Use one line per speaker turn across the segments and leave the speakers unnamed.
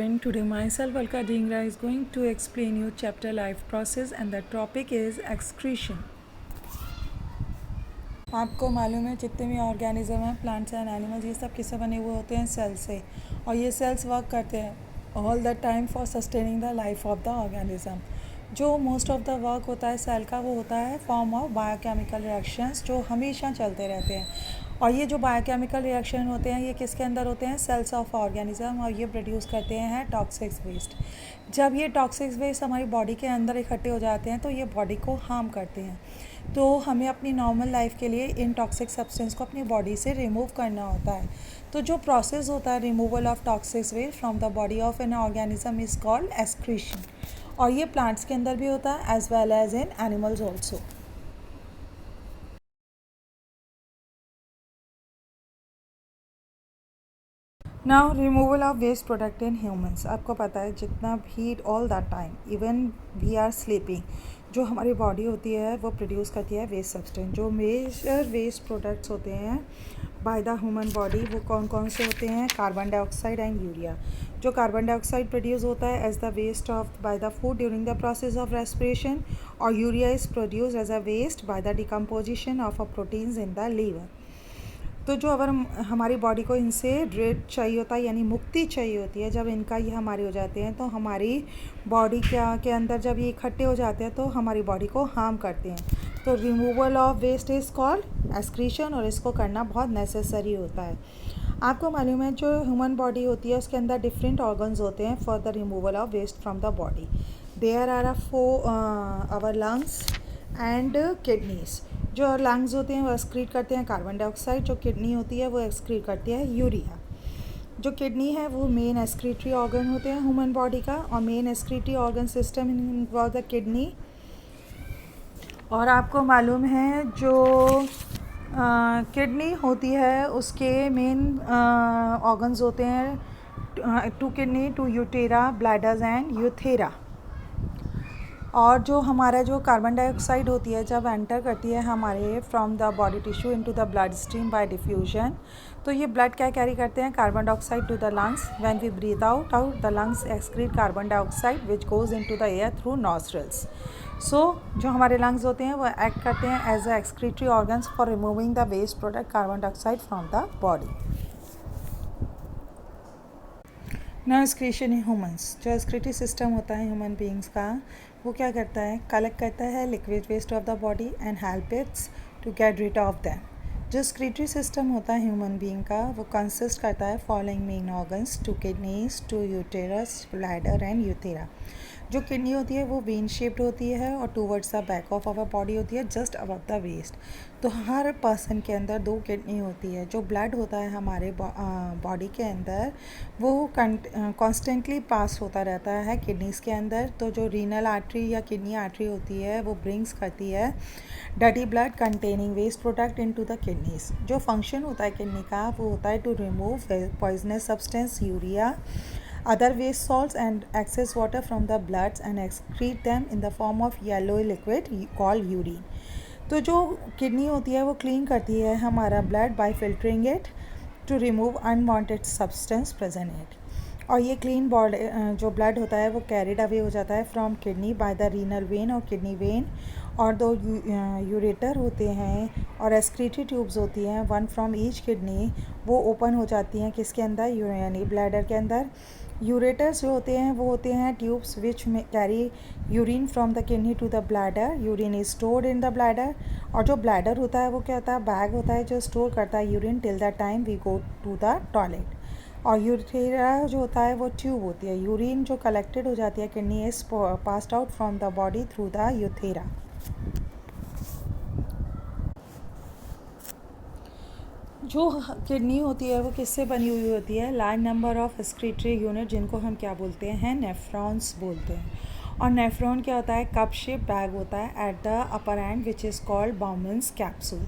Today myself Alka Dhingra is going to explain you chapter life process and the topic is excretion. आपको मालूम है जितने भी organism हैं प्लांट्स एंड एनिमल्स ये सब किससे बने हुए होते हैं सेल से और ये सेल्स वर्क करते हैं all the time for sustaining the life of the organism. जो मोस्ट ऑफ द वर्क होता है सेल का वो होता है फॉर्म ऑफ बायोकेमिकल रिएक्शंस जो हमेशा चलते रहते हैं और ये जो बायोकेमिकल रिएक्शन होते हैं ये किसके अंदर होते हैं सेल्स ऑफ ऑर्गेनिज्म और ये प्रोड्यूस करते हैं टॉक्सिक वेस्ट। जब ये टॉक्सिक वेस्ट हमारी बॉडी के अंदर इकट्ठे हो जाते हैं तो ये बॉडी को हार्म करते हैं। तो हमें अपनी नॉर्मल लाइफ के लिए इन टॉक्सिक सब्सटेंस को अपनी बॉडी से रिमूव करना होता है। तो जो प्रोसेस होता है removal of toxic waste from the body of an organism is called excretion और ये प्लांट्स के अंदर भी होता है as well as in animals also. Now removal of waste product in humans. आपको पता है जितना भी all that time even we are sleeping जो हमारी बॉडी होती है वो प्रोड्यूस करती है वेस्ट सब्सटेंस। जो मेजर वेस्ट प्रोडक्ट्स होते हैं बाय द ह्यूमन बॉडी वो कौन कौन से होते हैं? Carbon dioxide and urea. जो कार्बन डाइऑक्साइड प्रोड्यूस होता है as the waste of by the food during the process of respiration और urea is produce as a waste by the decomposition of a proteins in the liver. तो जो अगर हमारी body को इनसे dread चाहिए होता है यानी मुक्ति चाहिए होती है, जब इनका ये हमारे हो जाते हैं तो हमारी बॉडी के अंदर जब ये इकट्ठे हो जाते हैं तो हमारी बॉडी को हार्म करते हैं। तो removal of waste is called excretion और इसको करना बहुत नेसेसरी होता है। आपको मालूम है जो ह्यूमन बॉडी होती है उसके अंदर डिफरेंट ऑर्गन्स होते हैं for the removal of waste from the body. There are our lungs and kidneys. जो लंग्स होते हैं वो एक्सक्रीट करते हैं कार्बन डाइऑक्साइड, जो किडनी होती है वो एक्सक्रीट करती है यूरिया। जो किडनी है वो मेन एक्सक्रीटरी ऑर्गन होते हैं ह्यूमन बॉडी का और main excretory organ system involve the kidney. और आपको मालूम है जो किडनी होती है उसके मेन ऑर्गन्स होते हैं two kidney, two ureters, bladders and urethra. और जो हमारा जो कार्बन डाइऑक्साइड होती है जब एंटर करती है हमारे from the body tissue into the blood stream by diffusion तो ये ब्लड क्या कैरी करते हैं? Carbon dioxide to the lungs. When we breathe out the lungs excrete carbon dioxide which goes into the air through nostrils. So जो हमारे lungs होते हैं वो एक्ट करते हैं as a excretory organs for removing the waste product carbon dioxide from the body. Now excretion in humans. जो excretory system होता है ह्यूमन बींग्स का वो क्या करता है? कलेक्ट करता है liquid waste of the body and help its to get rid of them. जो एक्सक्रीटरी सिस्टम होता है ह्यूमन बींग का वो कंसिस्ट करता है following main organs, two kidneys, two uterus, bladder and urethra. जो किडनी होती है वो वेन शेप्ड होती है और towards the back of our body होती है जस्ट अबव द वेस्ट। तो हर पर्सन के अंदर 2 किडनी होती है। जो ब्लड होता है हमारे बॉडी के अंदर वो कॉन्स्टेंटली पास होता रहता है किडनीज़ के अंदर। तो जो रीनल आर्टरी या किडनी आर्टरी होती है वो ब्रिंग्स करती है dirty blood containing waste product into the kidneys. जो फंक्शन होता है किडनी का वो होता है to remove poisonous substance urea, other waste salts and excess water from the bloods and excrete them in the form of yellow liquid called urine. तो जो kidney होती है वो क्लीन करती है हमारा blood by filtering it to remove unwanted substance present it. और ये क्लीन बॉडी जो ब्लड होता है वो कैरिड अवे हो जाता है from kidney by the renal vein और किडनी वेन। और 2 यूरेटर होते हैं और एक्सक्रीटरी ट्यूब्स होती हैं वन फ्रॉम ईच किडनी, वो ओपन हो जाती हैं किसके अंदर? यानी ब्लैडर के अंदर। यूरेटर्स जो होते हैं वो होते हैं ट्यूब्स विच में carry urine from the kidney to the bladder. Urine is stored in the bladder. और जो ब्लैडर होता है वो क्या होता है? बैग होता है जो स्टोर करता है urine till the time we go to the toilet. और यूथेरा जो होता है वो ट्यूब होती है। यूरिन जो कलेक्टेड हो जाती है kidney is passed out from the body through the urethra. जो किडनी होती है वो किससे बनी हुई होती है? Large number of excretory unit जिनको हम क्या बोलते हैं? नेफ्रॉन्स बोलते हैं। और नेफ्रॉन क्या होता है? कप शेप बैग होता है at the upper end which is called Bowman's capsule.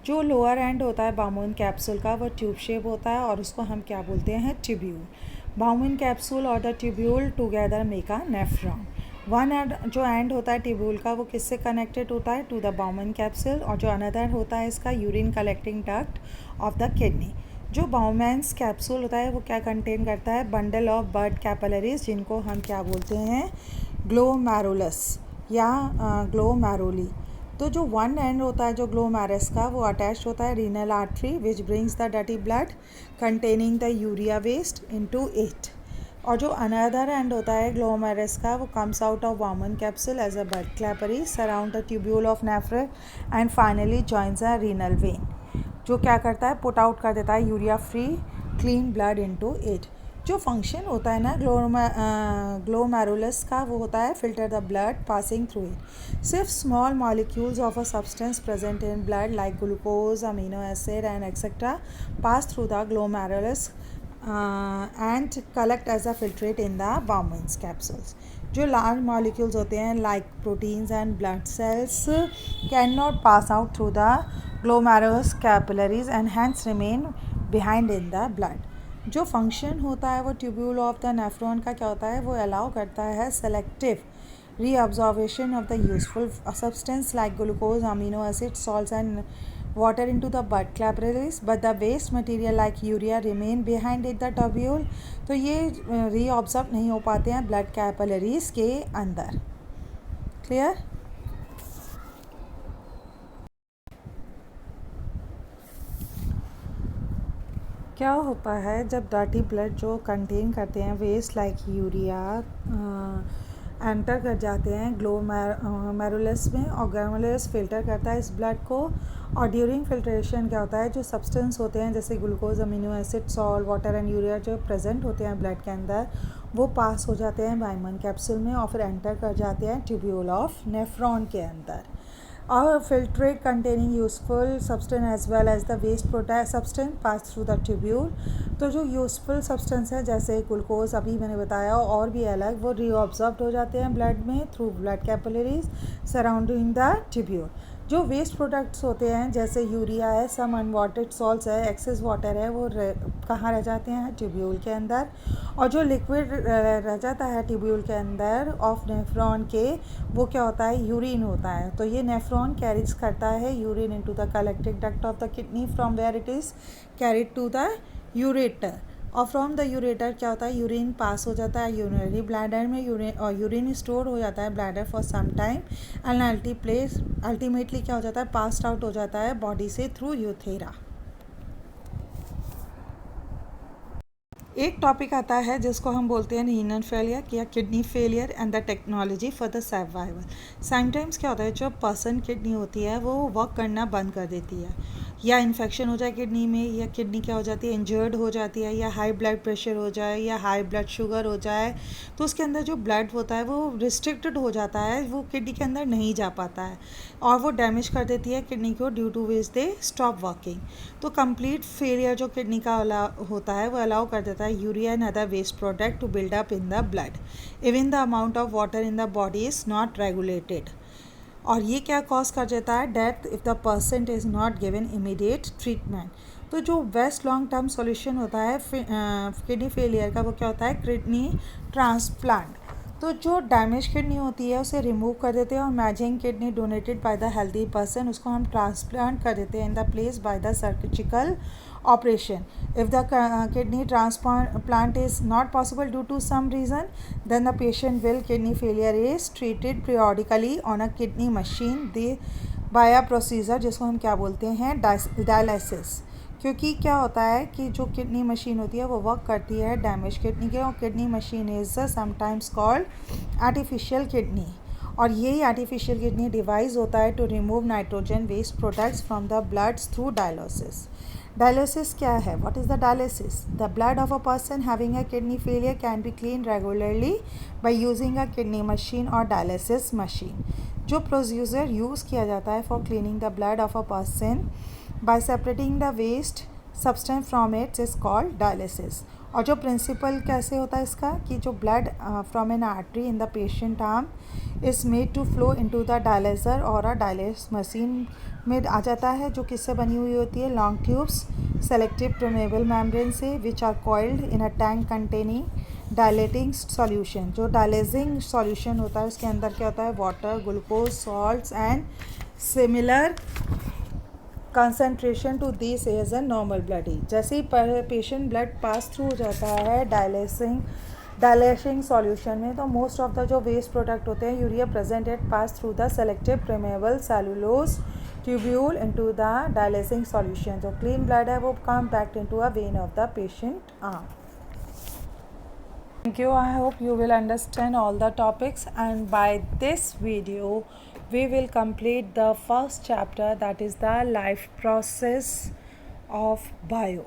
जो लोअर एंड होता है बाउमन कैप्सूल का वो ट्यूब शेप होता है और उसको हम क्या बोलते हैं? ट्यूब्यूल। बाउमन कैप्सूल और the tubule together make a nephron. One end जो एंड होता है ट्यूब्यूल का वो किससे कनेक्टेड होता है? To the Bowman capsule. और जो अनदर होता है इसका urine collecting duct of the kidney. जो बाउमैन्स कैप्सूल होता है वो क्या कंटेन करता है, बंडल ऑफ बर्ड कैपिलरीज, जिनको हम क्या बोलते हैं, ग्लोमेरुलस या ग्लोमेरुली। तो जो वन एंड होता है जो ग्लोमेरुलस का, वो अटैच होता है renal artery which brings the dirty blood containing the urea waste into it. और जो अनदर एंड होता है ग्लोमेरुलस का, वो comes out of Bowman capsule as a blood capillary surround the tubule of nephron and finally joins a renal vein, जो क्या करता है, पुट आउट कर देता है urea free clean blood into it. जो फंक्शन होता है ना ग्लोमेरुलस का, वो होता है filter the blood passing through it. सिर्फ small molecules of a substance present in blood like glucose, amino acid and etcetera pass through the glomerulus and collect as a filtrate in the Bowman's capsules. जो large molecules होते हैं like proteins and blood cells can not pass out through the glomerulus capillaries and hence remain behind in the blood। जो function होता है वो tubule of the nephron का क्या होता है, वो अलाउ करता है selective reabsorption of the useful substance like glucose, amino acid, salts and water into the blood capillaries, but the waste material like urea remain behind in the tubule. तो ये reabsorb नहीं हो पाते हैं ब्लड कैपिलरीज के अंदर। Clear? क्या होता है जब डर्टी ब्लड जो कंटेन करते हैं वेस्ट लाइक यूरिया एंटर कर जाते हैं ग्लोमेरुलस में, और ग्लोमेरुलस फिल्टर करता है इस ब्लड को। और ड्यूरिंग फिल्ट्रेशन क्या होता है, जो सब्सटेंस होते हैं जैसे glucose, amino acid, salt, water and urea जो प्रेजेंट होते हैं ब्लड के अंदर, वो पास हो जाते हैं बाउमैन कैप्सूल में और फिर एंटर कर जाते हैं ट्यूब्यूल ऑफ नेफ्रॉन के अंदर। और filtrate containing useful substance as well as the waste product substance pass through the tubule. तो जो यूजफुल सब्सटेंस है जैसे ग्लूकोज अभी मैंने बताया और भी अलग, वो रीअब्जॉर्ब्ड हो जाते हैं ब्लड में through blood capillaries surrounding the tubule. जो वेस्ट प्रोडक्ट्स होते हैं जैसे यूरिया है, सम अनवांटेड सॉल्ट्स है, एक्सेस वाटर है, वो कहाँ रह जाते हैं, ट्यूब्यूल के अंदर। और जो लिक्विड रह जाता है ट्यूब्यूल के अंदर ऑफ नेफ्रॉन के, वो क्या होता है, यूरिन होता है। तो ये नेफ्रॉन कैरीज करता है urine into the collecting duct of the kidney from where it is carried to the ureter. और फ्रॉम द यूरेटर क्या होता है, यूरिन पास हो जाता है यूरिनरी ब्लैडर में, यूरिन स्टोर हो जाता है bladder for some time and ultimately क्या हो जाता है, पास्ड आउट हो जाता है बॉडी से थ्रू यूथेरा। एक टॉपिक आता है जिसको हम बोलते हैं रीनल फेलियर या kidney failure and the technology for the survival. Sometimes क्या होता है, जो पर्सन किडनी होती है वो वर्क करना बंद कर देती है, या इन्फेक्शन हो जाए किडनी में, या किडनी क्या हो जाती है, इंजर्ड हो जाती है, या हाई ब्लड प्रेशर हो जाए, या हाई ब्लड शुगर हो जाए, तो उसके अंदर जो ब्लड होता है वो रिस्ट्रिक्टेड हो जाता है, वो किडनी के अंदर नहीं जा पाता है और वो डैमेज कर देती है किडनी को, due to which they stop working. तो कंप्लीट फेलियर जो किडनी का होता है वो अलाउ कर देता है urea and other waste product to build up in the blood, even the amount of water in the body is not regulated. और ये क्या कॉज कर देता है, death if the person is not given immediate treatment. तो जो best long term solution होता है किडनी फेलियर का, वो क्या होता है, किडनी ट्रांसप्लांट। तो जो डैमेज किडनी होती है उसे रिमूव कर देते हैं और matching kidney donated by the healthy person, उसको हम ट्रांसप्लांट कर देते हैं in the place by the surgical operation. If the kidney transplant is not possible due to some reason, then the patient will kidney failure is treated periodically on a kidney machine by a procedure जिसको हम क्या बोलते हैं, dialysis. क्योंकि क्या होता है कि जो किडनी मशीन होती है वो वर्क करती है डैमेज किडनी के, और kidney machine is sometimes called artificial kidney. और यही आर्टिफिशियल किडनी डिवाइस होता है to remove nitrogen waste products from the bloods through dialysis. Dialysis क्या है, what is the dialysis? The blood of a person having a kidney failure can be clean regularly by using a kidney machine और dialysis machine. जो procedure use किया जाता है for cleaning the blood of a person bye separating the waste substance from its is called dialysis. और जो principle कैसे होता है इसका, कि जो blood from an artery in the patient arm is made to flow into the dialyser और a dialysis machine में आ जाता है, जो किससे बनी हुई होती है, long tubes selective permeable membrane से, which are coiled in a tank containing dialysing solution. जो डायलिसिंग सॉल्यूशन होता है उसके अंदर क्या होता है, water, glucose, salts and similar concentration to this as a normal blood ही. जैसे ही पेशेंट ब्लड पास थ्रू हो जाता है डायलेसिंग सॉल्यूशन में, तो मोस्ट ऑफ द जो वेस्ट प्रोडक्ट होते हैं urea present at pass through the selective permeable cellulose tubule into the dialysing solution. जो क्लीन ब्लड है वो come back into a vein of the patient arm. Thank you. I hope you will understand all the topics, and by this video we will complete the first chapter, that is the life process of bio.